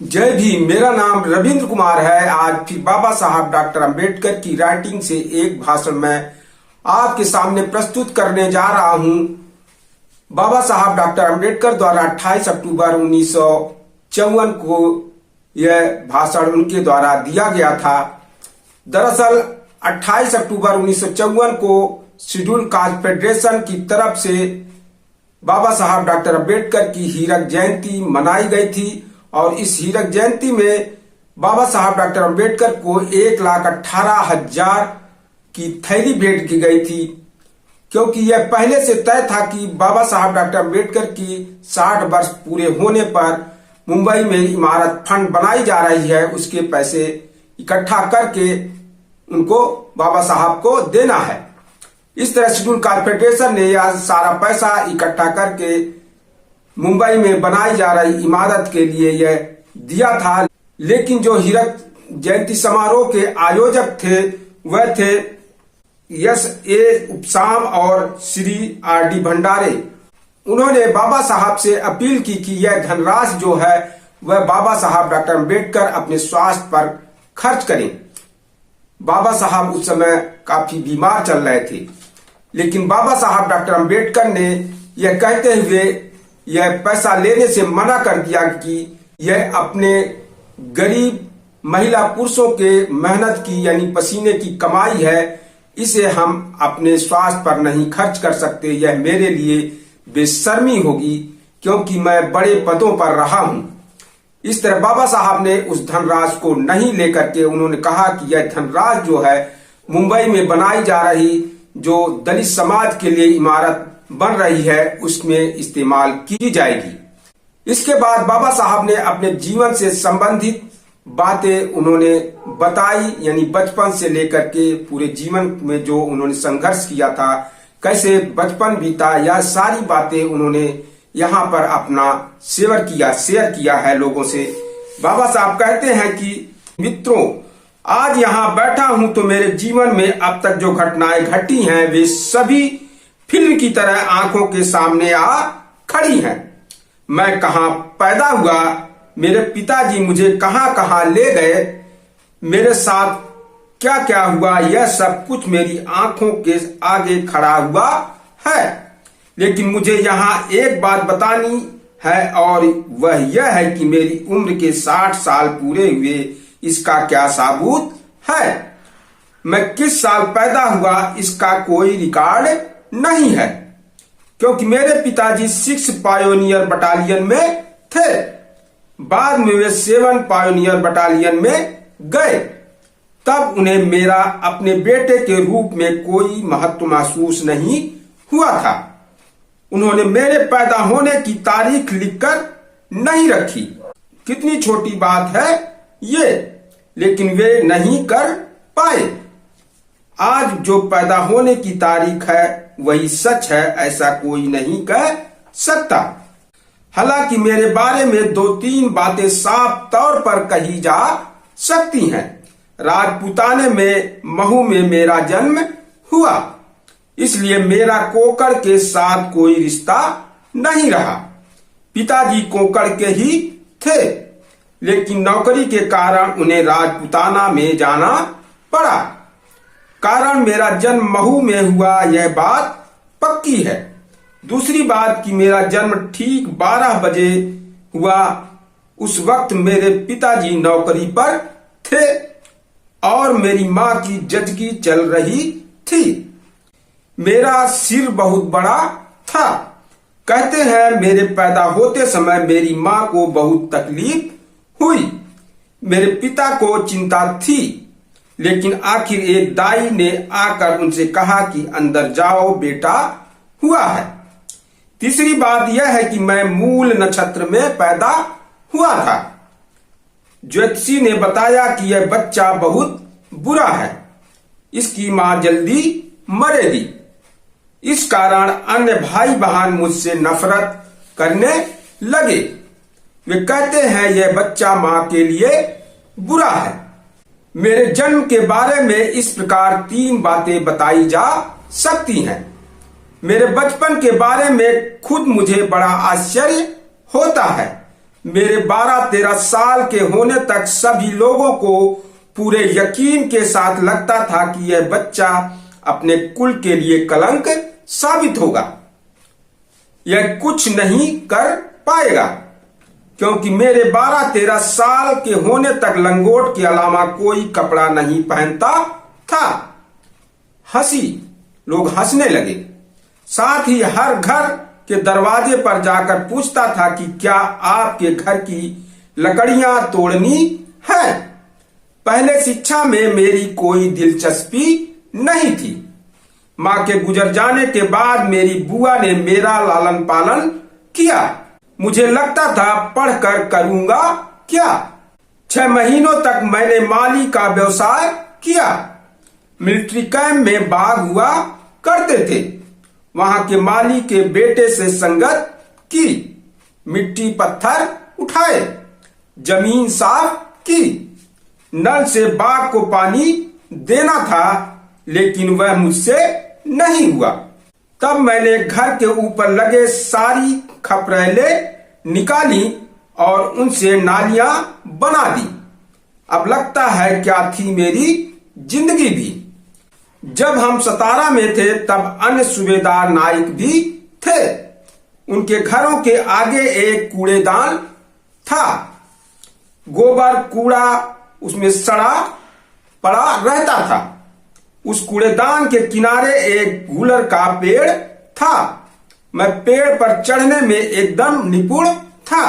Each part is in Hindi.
जय भीम। मेरा नाम रविंद्र कुमार है। आज फिर बाबा साहब डॉक्टर अंबेडकर की राइटिंग से एक भाषण मैं आपके सामने प्रस्तुत करने जा रहा हूं। बाबा साहब डॉक्टर अंबेडकर द्वारा 28 अक्टूबर 1954 को यह भाषण उनके द्वारा दिया गया था। दरअसल 28 अक्टूबर 1954 को शेड्यूल कास्ट फेडरेशन की तरफ से बाबा साहब डॉक्टर अंबेडकर की हीरक जयंती मनाई गई थी और इस हीरक जयंती में बाबा साहब डॉक्टर अंबेडकर को 1,18,000 की थैली भेंट की गई थी, क्योंकि यह पहले से तय था कि बाबा साहब डॉक्टर अंबेडकर की 60 वर्ष पूरे होने पर मुंबई में इमारत फंड बनाई जा रही है, उसके पैसे इकट्ठा करके उनको बाबा साहब को देना है। इस तरह शेड्यूल कास्ट फेडरेशन ने यह सारा पैसा इकट्ठा करके मुंबई में बनाई जा रही इमारत के लिए यह दिया था। लेकिन जो हीरक जयंती समारोह के आयोजक थे वह थे S.A. उपसाम और श्री R.D. भंडारे। उन्होंने बाबा साहब से अपील की कि यह धनराशि जो है वह बाबा साहब डॉक्टर अंबेडकर अपने स्वास्थ्य पर खर्च करें। बाबा साहब उस समय काफी बीमार चल रहे थे, लेकिन बाबा साहब डॉक्टर अंबेडकर ने यह कहते हुए यह पैसा लेने से मना कर दिया कि यह अपने गरीब महिला पुरुषों के मेहनत की यानी पसीने की कमाई है, इसे हम अपने स्वास्थ्य पर नहीं खर्च कर सकते। यह मेरे लिए बेशर्मी होगी क्योंकि मैं बड़े पदों पर रहा हूं। इस तरह बाबा साहब ने उस धनराशि को नहीं लेकर के उन्होंने कहा कि यह धनराशि जो है मुंबई में बनाई जा रही जो दलित समाज के लिए इमारत बन रही है उसमें इस्तेमाल की जाएगी। इसके बाद बाबा साहब ने अपने जीवन से संबंधित बातें उन्होंने बताई, यानी बचपन से लेकर के पूरे जीवन में जो उन्होंने संघर्ष किया था, कैसे बचपन बीता, यह सारी बातें उन्होंने यहाँ पर अपना शेयर किया है लोगों से। बाबा साहब कहते हैं कि मित्रों, आज यहाँ बैठा हूं तो मेरे जीवन में अब तक जो घटनाएं घटी हैं वे सभी फिल्म की तरह आंखों के सामने आ खड़ी हैं। मैं कहाँ पैदा हुआ, मेरे पिताजी मुझे कहाँ कहाँ ले गए, मेरे साथ क्या क्या हुआ, यह सब कुछ मेरी आंखों के आगे खड़ा हुआ है। लेकिन मुझे यहाँ एक बात बतानी है और वह यह है कि मेरी उम्र के 60 साल पूरे हुए, इसका क्या सबूत है। मैं किस साल पैदा हुआ इसका कोई रिकॉर्ड नहीं है, क्योंकि मेरे पिताजी 6 पायोनियर बटालियन में थे, बाद में वे 7 पायोनियर बटालियन में गए। तब उन्हें मेरा अपने बेटे के रूप में कोई महत्व महसूस नहीं हुआ था। उन्होंने मेरे पैदा होने की तारीख लिखकर नहीं रखी। कितनी छोटी बात है ये, लेकिन वे नहीं कर पाए। आज जो पैदा होने की तारीख है वही सच है, ऐसा कोई नहीं कह सकता। हालांकि मेरे बारे में 2-3 बातें साफ तौर पर कही जा सकती हैं। राजपूताने में महू में मेरा जन्म हुआ, इसलिए मेरा कोकड़ के साथ कोई रिश्ता नहीं रहा। पिताजी कोकड़ के ही थे, लेकिन नौकरी के कारण उन्हें राजपूताना में जाना पड़ा। कारण मेरा जन्म महू में हुआ यह बात पक्की है। दूसरी बात कि मेरा जन्म ठीक 12 बजे हुआ। उस वक्त मेरे पिताजी नौकरी पर थे और मेरी माँ की जजगी चल रही थी। मेरा सिर बहुत बड़ा था। कहते हैं मेरे पैदा होते समय मेरी माँ को बहुत तकलीफ हुई। मेरे पिता को चिंता थी, लेकिन आखिर एक दाई ने आकर उनसे कहा कि अंदर जाओ, बेटा हुआ है। तीसरी बात यह है कि मैं मूल नक्षत्र में पैदा हुआ था। ज्योतिषी ने बताया कि यह बच्चा बहुत बुरा है, इसकी मां जल्दी मरेगी। इस कारण अन्य भाई बहन मुझसे नफरत करने लगे। वे कहते हैं यह बच्चा मां के लिए बुरा है। मेरे जन्म के बारे में इस प्रकार 3 बातें बताई जा सकती हैं। मेरे बचपन के बारे में खुद मुझे बड़ा आश्चर्य होता है। मेरे 12-13 साल के होने तक सभी लोगों को पूरे यकीन के साथ लगता था कि यह बच्चा अपने कुल के लिए कलंक साबित होगा, यह कुछ नहीं कर पाएगा, क्योंकि मेरे 12-13 साल के होने तक लंगोट के अलावा कोई कपड़ा नहीं पहनता था। लोग हंसने लगे। साथ ही हर घर के दरवाजे पर जाकर पूछता था कि क्या आपके घर की लकड़ियां तोड़नी है। पहले शिक्षा में मेरी कोई दिलचस्पी नहीं थी। मां के गुजर जाने के बाद मेरी बुआ ने मेरा लालन पालन किया। मुझे लगता था पढ़कर करूंगा क्या। 6 महीनों तक मैंने माली का व्यवसाय किया। मिलिट्री कैंप में बाग हुआ करते थे। वहां के माली के बेटे से संगत की, मिट्टी पत्थर उठाए, जमीन साफ की। नल से बाग को पानी देना था, लेकिन वह मुझसे नहीं हुआ। तब मैंने घर के ऊपर लगे सारी खपरेले निकाली और उनसे नालियां बना दी। अब लगता है क्या थी मेरी जिंदगी भी। जब हम 17 में थे तब अन्य सूबेदार नायक भी थे। उनके घरों के आगे एक कूड़ेदान था। गोबर कूड़ा उसमें सड़ा पड़ा रहता था। उस कूड़ेदान के किनारे एक गूलर का पेड़ था। मैं पेड़ पर चढ़ने में एकदम निपुण था।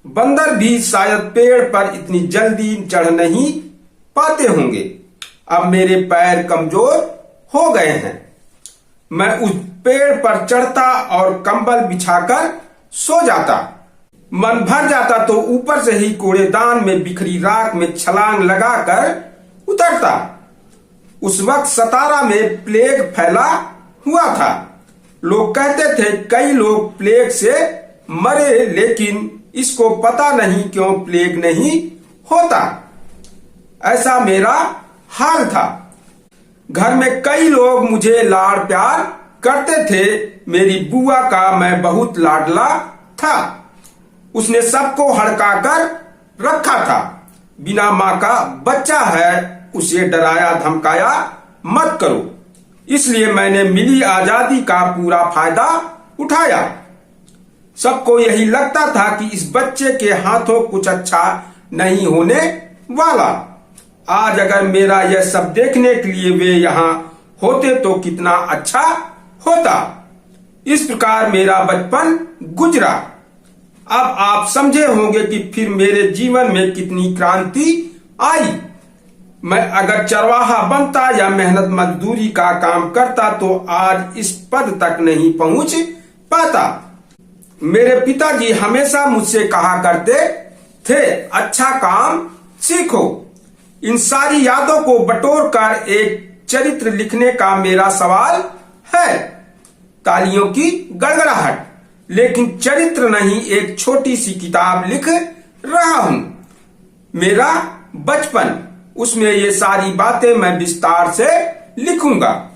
बंदर भी शायद पेड़ पर इतनी जल्दी चढ़ नहीं पाते होंगे। अब मेरे पैर कमजोर हो गए हैं। मैं उस पेड़ पर चढ़ता और कंबल बिछाकर सो जाता। मन भर जाता तो ऊपर से ही कूड़ेदान में बिखरी राख में छलांग लगाकर उतरता। उस वक्त 17 में प्लेग फैला हुआ था। लोग कहते थे कई लोग प्लेग से मरे, लेकिन इसको पता नहीं क्यों प्लेग नहीं होता। ऐसा मेरा हाल था। घर में कई लोग मुझे लाड़ प्यार करते थे। मेरी बुआ का मैं बहुत लाडला था। उसने सबको हड़काकर रखा था। बिना मां का बच्चा है, उसे डराया धमकाया मत करो। इसलिए मैंने मिली आजादी का पूरा फायदा उठाया। सबको यही लगता था कि इस बच्चे के हाथों कुछ अच्छा नहीं होने वाला। आज अगर मेरा यह सब देखने के लिए वे यहाँ होते तो कितना अच्छा होता। इस प्रकार मेरा बचपन गुजरा। अब आप समझे होंगे कि फिर मेरे जीवन में कितनी क्रांति आई। मैं अगर चरवाहा बनता या मेहनत मजदूरी का काम करता तो आज इस पद तक नहीं पहुंच पाता। मेरे पिताजी हमेशा मुझसे कहा करते थे, अच्छा काम सीखो। इन सारी यादों को बटोर कर एक चरित्र लिखने का मेरा सवाल है। तालियों की गड़गड़ाहट, लेकिन चरित्र नहीं, एक छोटी सी किताब लिख रहा हूं। मेरा बचपन, उसमें ये सारी बातें मैं विस्तार से लिखूंगा।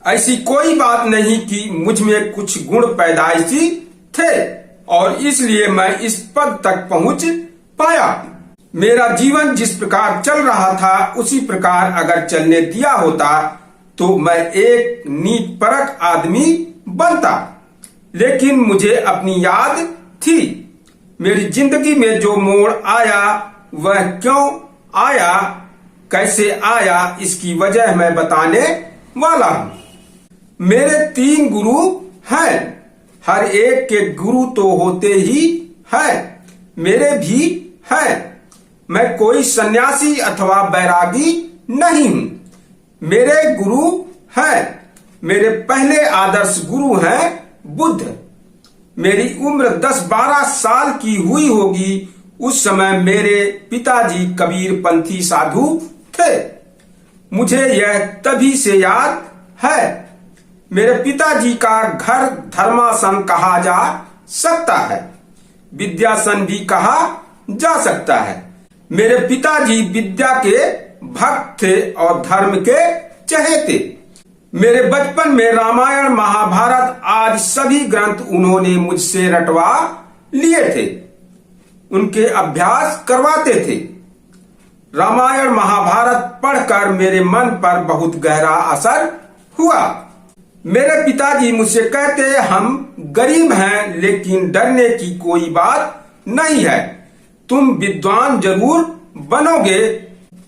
ऐसी कोई बात नहीं कि मुझ में कुछ गुण पैदाइशी थे और इसलिए मैं इस पद तक पहुंच पाया। मेरा जीवन जिस प्रकार चल रहा था उसी प्रकार अगर चलने दिया होता तो मैं एक नीत परख आदमी बनता। लेकिन मुझे अपनी याद थी। मेरी जिंदगी में जो मोड़ आया वह क्यों आया, कैसे आया, इसकी वजह मैं बताने वाला हूं। मेरे 3 गुरु हैं। हर एक के गुरु तो होते ही हैं, मेरे भी हैं। मैं कोई सन्यासी अथवा बैरागी नहीं हूं। मेरे गुरु हैं। मेरे पहले आदर्श गुरु हैं बुद्ध। मेरी उम्र 10-12 साल की हुई होगी। उस समय मेरे पिताजी कबीर पंथी साधु थे। मुझे यह तभी से याद है। मेरे पिताजी का घर धर्मासन कहा जा सकता है, विद्यासन भी कहा जा सकता है। मेरे पिताजी विद्या के भक्त थे और धर्म के चहेते। मेरे बचपन में रामायण महाभारत आदि सभी ग्रंथ उन्होंने मुझसे रटवा लिए थे। उनके अभ्यास करवाते थे। रामायण महाभारत पढ़कर मेरे मन पर बहुत गहरा असर हुआ। मेरे पिताजी मुझसे कहते, हम गरीब हैं लेकिन डरने की कोई बात नहीं है, तुम विद्वान जरूर बनोगे,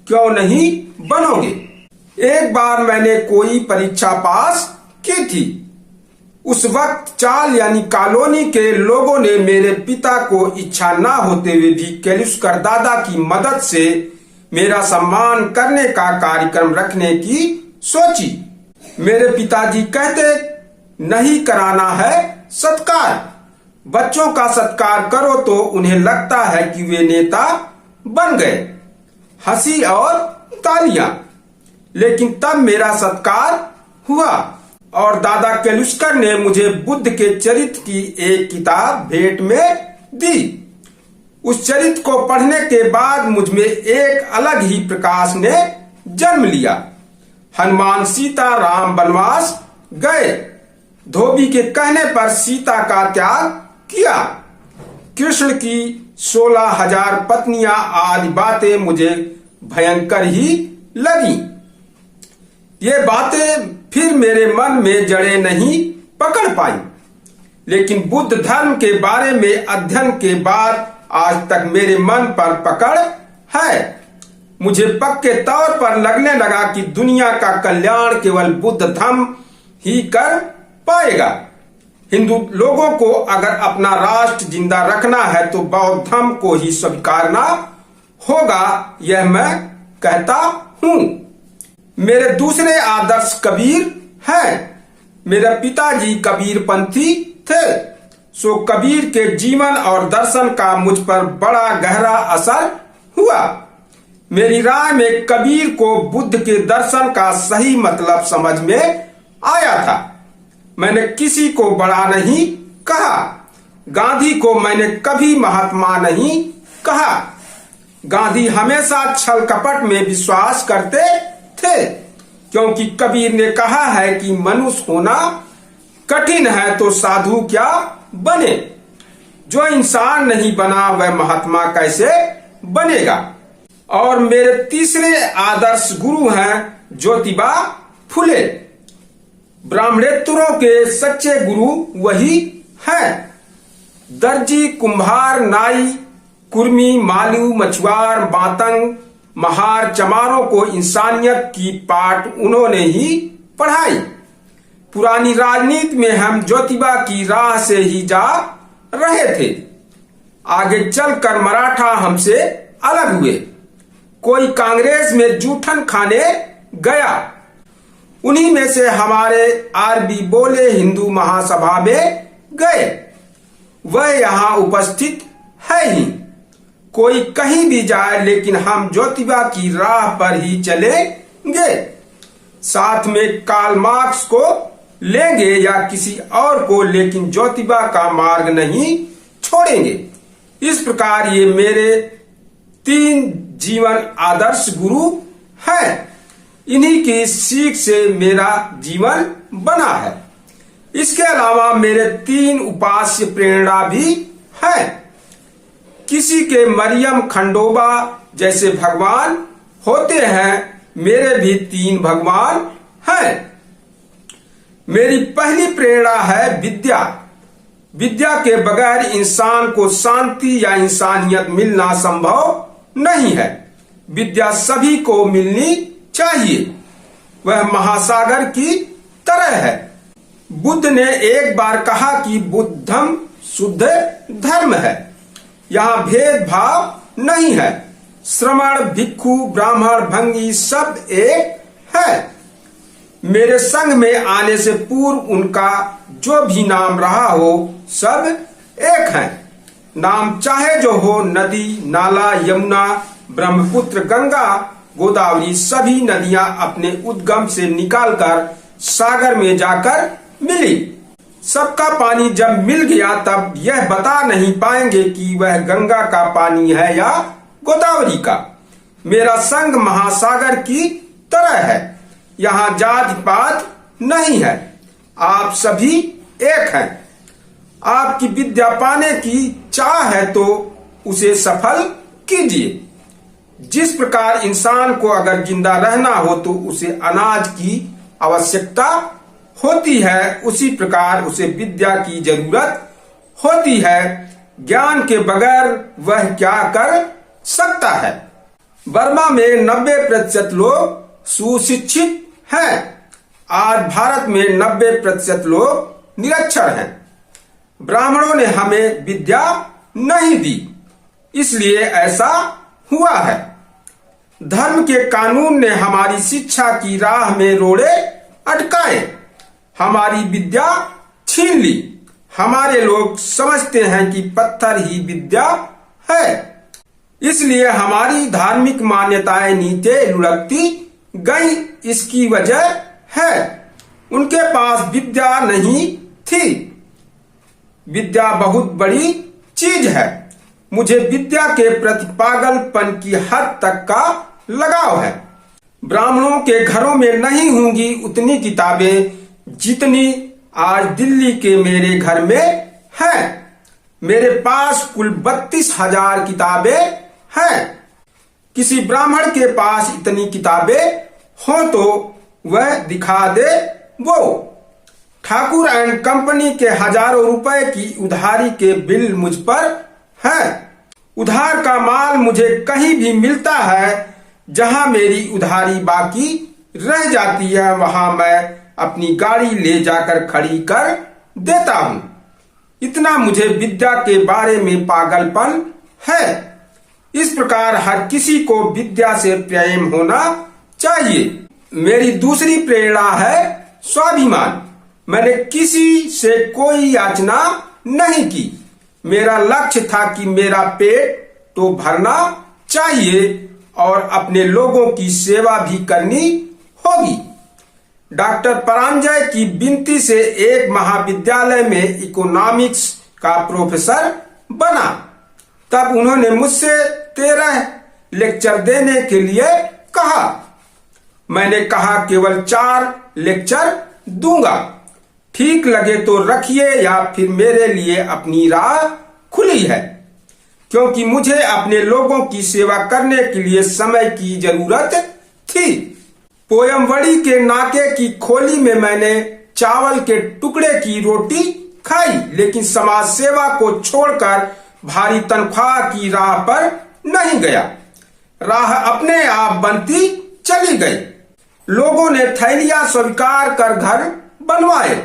क्यों नहीं बनोगे। एक बार मैंने कोई परीक्षा पास की थी। उस वक्त चाल यानी कॉलोनी के लोगों ने मेरे पिता को इच्छा ना होते हुए भी केलुस्कर दादा की मदद से मेरा सम्मान करने का कार्यक्रम रखने की सोची। मेरे पिताजी कहते, नहीं कराना है सत्कार, बच्चों का सत्कार करो तो उन्हें लगता है कि वे नेता बन गए। हंसी और तालियां। लेकिन तब मेरा सत्कार हुआ और दादा केलुस्कर ने मुझे बुद्ध के चरित्र की एक किताब भेंट में दी। उस चरित्र को पढ़ने के बाद मुझमें एक अलग ही प्रकाश ने जन्म लिया। हनुमान सीता राम वनवास गए, धोबी के कहने पर सीता का त्याग किया, कृष्ण की 16,000 पत्नियां आदि बातें मुझे भयंकर ही लगी। ये बातें फिर मेरे मन में जड़ें नहीं पकड़ पाई, लेकिन बुद्ध धर्म के बारे में अध्ययन के बाद आज तक मेरे मन पर पकड़ है। मुझे पक्के तौर पर लगने लगा कि दुनिया का कल्याण केवल बुद्ध धर्म ही कर पाएगा। हिंदू लोगों को अगर अपना राष्ट्र जिंदा रखना है तो बौद्ध धर्म को ही स्वीकारना होगा, यह मैं कहता हूं। मेरे दूसरे आदर्श कबीर हैं। मेरे पिताजी कबीरपंथी थे, सो कबीर के जीवन और दर्शन का मुझ पर बड़ा गहरा असर हुआ। मेरी राय में कबीर को बुद्ध के दर्शन का सही मतलब समझ में आया था। मैंने किसी को बड़ा नहीं कहा। गांधी को मैंने कभी महात्मा नहीं कहा। गांधी हमेशा छल कपट में विश्वास करते थे, क्योंकि कबीर ने कहा है कि मनुष्य होना कठिन है तो साधु क्या बने। जो इंसान नहीं बना वह महात्मा कैसे बनेगा। और मेरे तीसरे आदर्श गुरु हैं ज्योतिबा फुले। ब्राह्मणेतरों के सच्चे गुरु वही हैं। दर्जी, कुम्हार, नाई, कुर्मी, मालू, मछुआर, बातंग, महार, चमारों को इंसानियत की पाठ उन्होंने ही पढ़ाई। पुरानी राजनीति में हम ज्योतिबा की राह से ही जा रहे थे। आगे चलकर मराठा हमसे अलग हुए। कोई कांग्रेस में जूठन खाने गया। उन्हीं में से हमारे आरबी बोले हिंदू महासभा में गए। वह यहां उपस्थित है ही। कोई कहीं भी जाए लेकिन हम ज्योतिबा की राह पर ही चलेंगे। साथ में कार्ल मार्क्स को लेंगे या किसी और को, लेकिन ज्योतिबा का मार्ग नहीं छोड़ेंगे। इस प्रकार ये मेरे 3 जीवन आदर्श गुरु हैं। इन्हीं की सीख से मेरा जीवन बना है। इसके अलावा मेरे 3 उपास्य प्रेरणा भी हैं। किसी के मरियम खंडोबा जैसे भगवान होते हैं, मेरे भी 3 भगवान हैं। मेरी पहली प्रेरणा है विद्या। विद्या के बगैर इंसान को शांति या इंसानियत मिलना संभव नहीं है। विद्या सभी को मिलनी चाहिए। वह महासागर की तरह है। बुद्ध ने एक बार कहा कि बुद्धम शुद्ध धर्म है। यहाँ भेदभाव नहीं है। श्रमण, भिक्षु, ब्राह्मण, भंगी सब एक है। मेरे संग में आने से पूर्व उनका जो भी नाम रहा हो सब एक है। नाम चाहे जो हो, नदी, नाला, यमुना, ब्रह्मपुत्र, गंगा, गोदावरी, सभी नदियां अपने उद्गम से निकालकर सागर में जाकर मिली। सबका पानी जब मिल गया तब यह बता नहीं पाएंगे कि वह गंगा का पानी है या गोदावरी का। मेरा संग महासागर की तरह है। यहाँ जाति पात नहीं है। आप सभी एक हैं। आपकी विद्या पाने की चाह है तो उसे सफल कीजिए। जिस प्रकार इंसान को अगर जिंदा रहना हो तो उसे अनाज की आवश्यकता होती है, उसी प्रकार उसे विद्या की जरूरत होती है। ज्ञान के बगैर वह क्या कर सकता है। बर्मा में 90% लोग सुशिक्षित हैं। आज भारत में 90% लोग निरक्षर हैं। ब्राह्मणों ने हमें विद्या नहीं दी, इसलिए ऐसा हुआ है। धर्म के कानून ने हमारी शिक्षा की राह में रोड़े अटकाए, हमारी विद्या छीन ली। हमारे लोग समझते हैं कि पत्थर ही विद्या है, इसलिए हमारी धार्मिक मान्यताएं नीचे लुढ़कती गई। इसकी वजह है उनके पास विद्या नहीं थी। विद्या बहुत बड़ी चीज है। मुझे विद्या के प्रति पागलपन की हद तक का लगाव है। ब्राह्मणों के घरों में नहीं होंगी उतनी किताबें जितनी आज दिल्ली के मेरे घर में हैं। मेरे पास कुल 32,000 किताबें हैं। किसी ब्राह्मण के पास इतनी किताबें हो तो वह दिखा दे। वो ठाकुर एंड कंपनी के हजारों रुपए की उधारी के बिल मुझ पर हैं। उधार का माल मुझे कहीं भी मिलता है। जहां मेरी उधारी बाकी रह जाती है वहां मैं अपनी गाड़ी ले जाकर खड़ी कर देता हूं। इतना मुझे विद्या के बारे में पागलपन है। इस प्रकार हर किसी को विद्या से प्रेम होना चाहिए। मेरी दूसरी प्रेरणा है स्वाभिमान। मैंने किसी से कोई याचना नहीं की। मेरा लक्ष्य था कि मेरा पेट तो भरना चाहिए और अपने लोगों की सेवा भी करनी होगी। डॉक्टर परांजय की विनती से एक महाविद्यालय में इकोनॉमिक्स का प्रोफेसर बना। तब उन्होंने मुझसे 13 लेक्चर देने के लिए कहा। मैंने कहा केवल 4 लेक्चर दूंगा, ठीक लगे तो रखिए या फिर मेरे लिए अपनी राह खुली है, क्योंकि मुझे अपने लोगों की सेवा करने के लिए समय की जरूरत थी। पोयमवड़ी के नाके की खोली में मैंने चावल के टुकड़े की रोटी खाई, लेकिन समाज सेवा को छोड़कर भारी तनख्वाह की राह पर नहीं गया। राह अपने आप बनती चली गई। लोगों ने थैलियां स्वीकार कर घर बनवाए।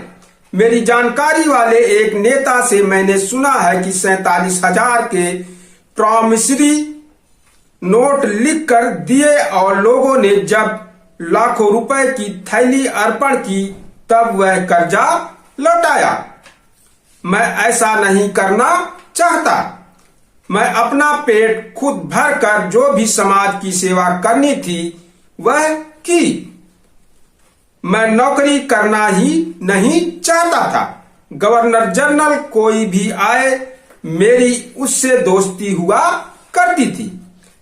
मेरी जानकारी वाले एक नेता से मैंने सुना है कि 47,000 के प्रॉमिसरी नोट लिख कर दिए और लोगों ने जब लाखों रुपए की थैली अर्पण की तब वह कर्जा लौटाया। मैं ऐसा नहीं करना चाहता। मैं अपना पेट खुद भर कर जो भी समाज की सेवा करनी थी वह की। मैं नौकरी करना ही नहीं चाहता था। गवर्नर जनरल कोई भी आए मेरी उससे दोस्ती हुआ करती थी,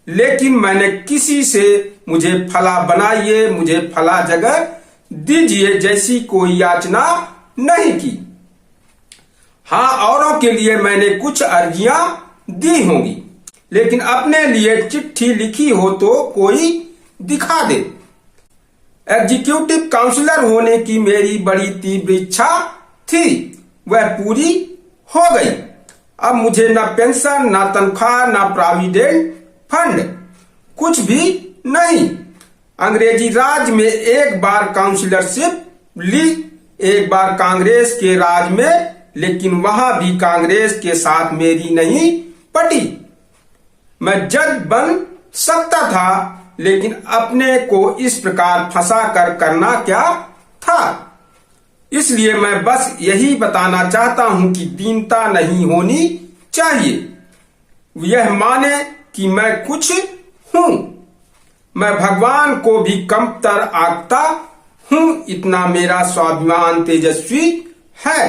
लेकिन मैंने किसी से मुझे फला बनाइए, मुझे फला जगह दीजिए जैसी कोई याचना नहीं की। हाँ, औरों के लिए मैंने कुछ अर्जियां दी होंगी, लेकिन अपने लिए चिट्ठी लिखी हो तो कोई दिखा दे। एग्जीक्यूटिव काउंसलर होने की मेरी बड़ी तीव्र इच्छा थी, वह पूरी हो गई। अब मुझे न पेंशन, न तनख्वाह, न प्रोविडेंट फंड, कुछ भी नहीं। अंग्रेजी राज में एक बार काउंसिलरशिप ली, एक बार कांग्रेस के राज में, लेकिन वहां भी कांग्रेस के साथ मेरी नहीं पटी। मैं जज बन सकता था, लेकिन अपने को इस प्रकार फंसा कर करना क्या था। इसलिए मैं बस यही बताना चाहता हूं कि दीनता नहीं होनी चाहिए। यह माने कि मैं कुछ हूं। मैं भगवान को भी कमतर आंकता हूं। इतना मेरा स्वाभिमान तेजस्वी है।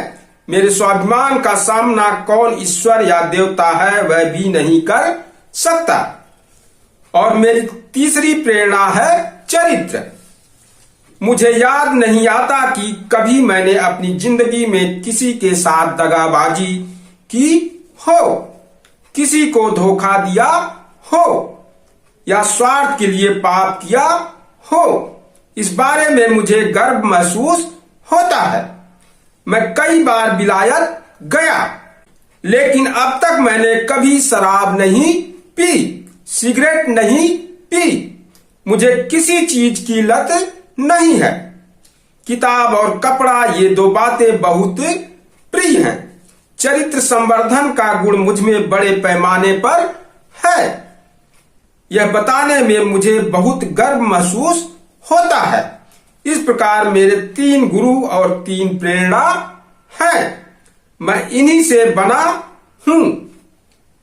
मेरे स्वाभिमान का सामना कौन ईश्वर या देवता है वह भी नहीं कर सकता। और मेरी तीसरी प्रेरणा है चरित्र। मुझे याद नहीं आता कि कभी मैंने अपनी जिंदगी में किसी के साथ दगाबाजी की हो। किसी को धोखा दिया हो या स्वार्थ के लिए पाप किया हो, इस बारे में मुझे गर्व महसूस होता है। मैं कई बार विलायत गया, लेकिन अब तक मैंने कभी शराब नहीं पी, सिगरेट नहीं पी, मुझे किसी चीज की लत नहीं है। किताब और कपड़ा, ये दो बातें बहुत प्रिय हैं। चरित्र संवर्धन का गुण मुझ में बड़े पैमाने पर है। यह बताने में मुझे बहुत गर्व महसूस होता है। इस प्रकार मेरे 3 गुरु और 3 प्रेरणा हैं। मैं इन्हीं से बना हूं,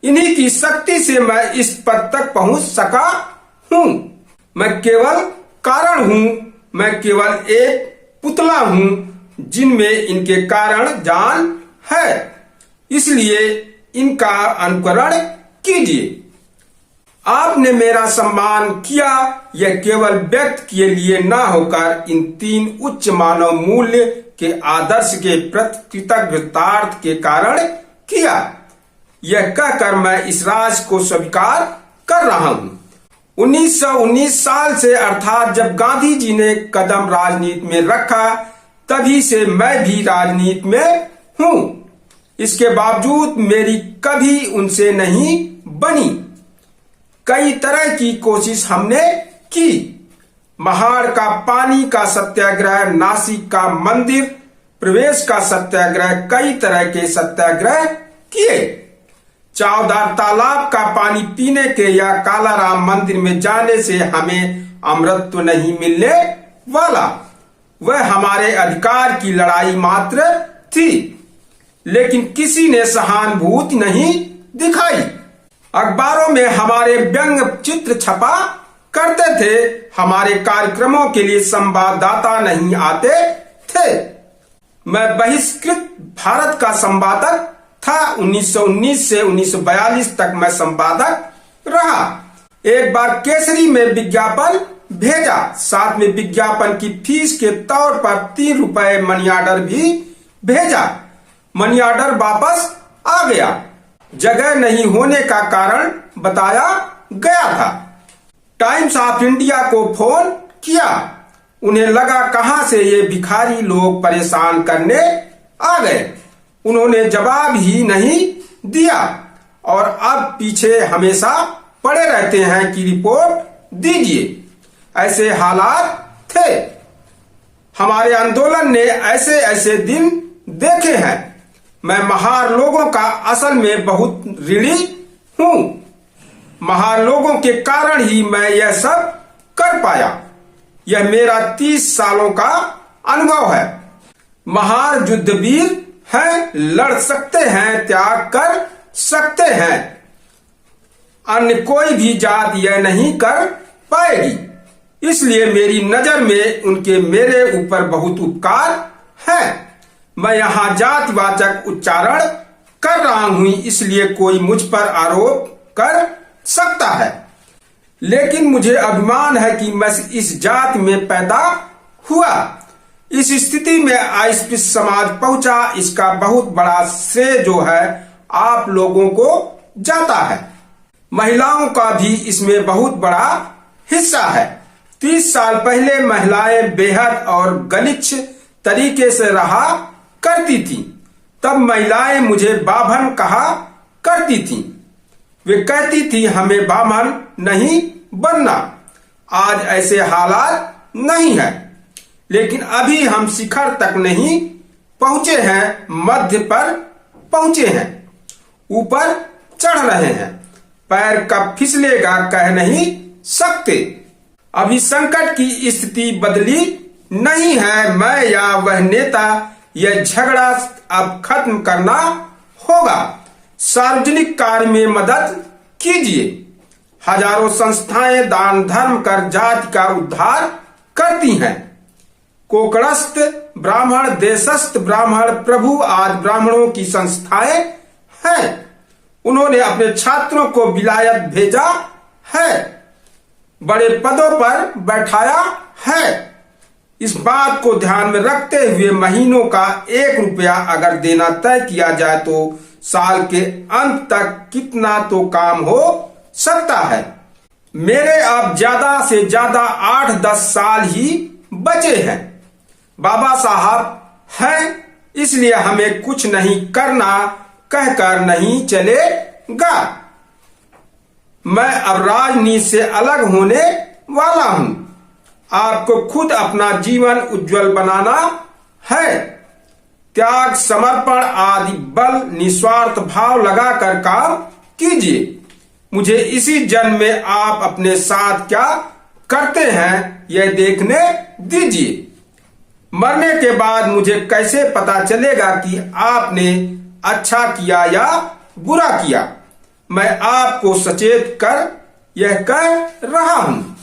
इन्हीं की शक्ति से मैं इस पद तक पहुंच सका हूं। मैं केवल कारण हूं, मैं केवल एक पुतला हूं जिनमें इनके कारण जान है, इसलिए इनका अनुकरण कीजिए। आपने मेरा सम्मान किया, यह केवल व्यक्ति के लिए न होकर इन 3 उच्च मानव मूल्य के आदर्श के प्रति कृतज्ञतार्थ के कारण किया। यह कहकर मैं इस राज को स्वीकार कर रहा हूं। 1919 साल से, अर्थात जब गांधी जी ने कदम राजनीति में रखा, तभी से मैं भी राजनीति में हूं। इसके बावजूद मेरी कभी उनसे नहीं बनी। कई तरह की कोशिश हमने की। महाड़ का पानी का सत्याग्रह, नासिक का मंदिर प्रवेश का सत्याग्रह, कई तरह के सत्याग्रह किए। चावदार तालाब का पानी पीने के या कालाराम मंदिर में जाने से हमें अमृत नहीं मिलने वाला, वह हमारे अधिकार की लड़ाई मात्र थी। लेकिन किसी ने सहानुभूति नहीं दिखाई। अखबारों में हमारे व्यंग चित्र छपा करते थे, हमारे कार्यक्रमों के लिए संवाददाता नहीं आते थे। मैं बहिष्कृत भारत का संपादक था। 1919 से 1942 तक मैं संपादक रहा। एक बार केसरी में विज्ञापन भेजा, साथ में विज्ञापन की फीस के तौर पर 3 रुपए मनी ऑर्डर भी भेजा। मनी ऑर्डर वापस आ गया। जगह नहीं होने का कारण बताया गया था। टाइम्स ऑफ इंडिया को फोन किया, उन्हें लगा कहां से ये भिखारी लोग परेशान करने आ गए। उन्होंने जवाब ही नहीं दिया और अब पीछे हमेशा पड़े रहते हैं कि रिपोर्ट दीजिए। ऐसे हालात थे। हमारे आंदोलन ने ऐसे ऐसे दिन देखे हैं। मैं महार लोगों का असल में बहुत ऋणी हूं। महार लोगों के कारण ही मैं यह सब कर पाया। यह मेरा 30 सालों का अनुभव है। महार युद्धवीर हैं, लड़ सकते हैं, त्याग कर सकते हैं। अन्य कोई भी जात यह नहीं कर पाएगी। इसलिए मेरी नजर में उनके मेरे ऊपर बहुत उपकार है। मैं यहाँ जातिवाचक उच्चारण कर रहा हूं, इसलिए कोई मुझ पर आरोप कर सकता है। लेकिन मुझे अभिमान है कि मैं इस जाति में पैदा हुआ। इस स्थिति में अस्पृश्य समाज पहुंचा, इसका बहुत बड़ा श्रेय जो है आप लोगों को जाता है। महिलाओं का भी इसमें बहुत बड़ा हिस्सा है। 30 साल पहले महिलाएं बेहद और गलिच्छ तरीके से रहा करती थी। तब महिलाएं मुझे बाभन कहा करती थी। वे कहती थी हमें बाभन नहीं बनना। आज ऐसे हालात नहीं है, लेकिन अभी हम शिखर तक नहीं पहुंचे हैं, मध्य पर पहुंचे हैं, ऊपर चढ़ रहे हैं। पैर कब फिसलेगा कह नहीं सकते। अभी संकट की स्थिति बदली नहीं है। मैं या वह नेता, यह झगड़ा अब खत्म करना होगा। सार्वजनिक कार्य में मदद कीजिए। हजारों संस्थाएं दान धर्म कर जाति का उद्धार करती हैं। कोकणस्थ ब्राह्मण, देशस्थ ब्राह्मण, प्रभु आज ब्राह्मणों की संस्थाएं हैं। उन्होंने अपने छात्रों को विलायत भेजा है, बड़े पदों पर बैठाया है। इस बात को ध्यान में रखते हुए महीनों का 1 रुपया अगर देना तय किया जाए तो साल के अंत तक कितना तो काम हो सकता है। मेरे अब ज्यादा से ज्यादा 8-10 साल ही बचे हैं। बाबा साहब हैं, इसलिए हमें कुछ नहीं करना कहकर नहीं चलेगा। मैं अब राजनीति से अलग होने वाला हूं। आपको खुद अपना जीवन उज्जवल बनाना है। त्याग, समर्पण आदि बल, निस्वार्थ भाव लगाकर काम कीजिए। मुझे इसी जन्म में आप अपने साथ क्या करते हैं यह देखने दीजिए। मरने के बाद मुझे कैसे पता चलेगा कि आपने अच्छा किया या बुरा किया। मैं आपको सचेत कर यह कह रहा हूं।